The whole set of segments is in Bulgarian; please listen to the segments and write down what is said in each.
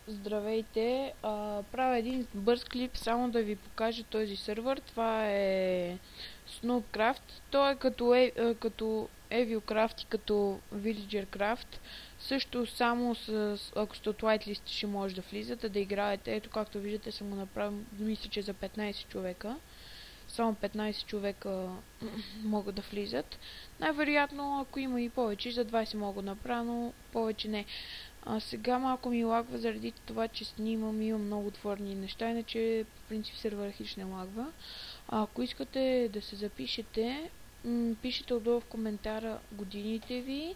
Здравейте! Правя един бърз клип, само да ви покажа този сървър. Това е Snoopcraft. Той е като EvilCraft и като VillagerCraft. Също само ако сте от whitelist ще може да влизате, да играете. Ето, както виждате, съм го направил, мисля, че за 15 човека. Само 15 човека могат да влизат. Най-вероятно, ако има и повече, за 20 мога да направя, но повече не. Сега малко ми лагва заради това, че снимам и имам много отворени неща, иначе по принцип сервера хич не лагва. Ако искате да се запишете, пишете отдолу в коментара годините ви,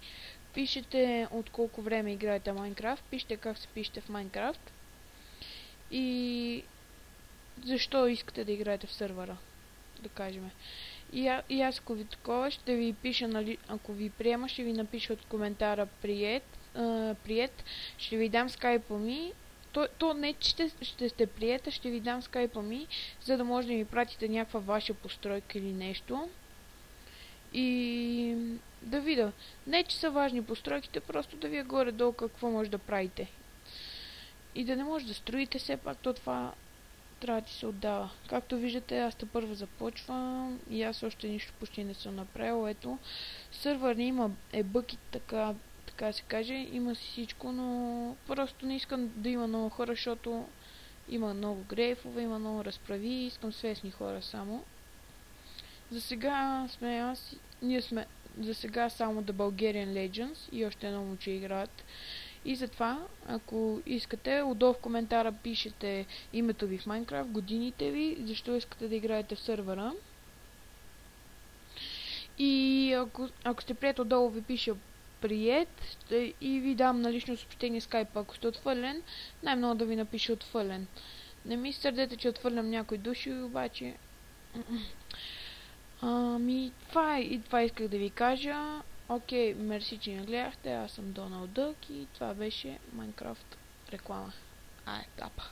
пишете от колко време играете Майнкрафт, пишете как се пишете в Майнкрафт и защо искате да играете в сървъра, да кажем. И аз, ако ви такова, ще ви пиша, нали, ако ви приема, ще ви напиша от коментара прият, ще ви дам скайпа ми. То не, че ще сте приета, ще ви дам скайпа ми, за да може да ми пратите някаква ваша постройка или нещо. И да видя. Не, че са важни постройките, просто да ви е горе-долу какво може да правите. И да не може да строите, все пак то това трябва да ти се отдава. Както виждате, аз първо започвам и аз още нищо почти не съм направил. Ето, сървър не има бъки, така се каже, има си всичко, но просто не искам да има много хора, защото има много грейфове, има много разправи и искам свестни хора само. За сега ние сме за сега само The Bulgarian Legends и още едно момче играят. И затова, ако искате, отдолу в коментара пишете името ви в Майнкрафт, годините ви, защо искате да играете в сървъра. И ако сте прият, отдолу ви пиша прият и ви дам на лично съобщение Skype. Ако сте отвърлен, най-много да ви напиша отвърлен. Не ми сърдете, че отвърлям някой души, обаче... това исках да ви кажа. Окей, мерси, че не гледахте. Аз съм Доналд Дък и това беше Майнкрафт реклама. Капа.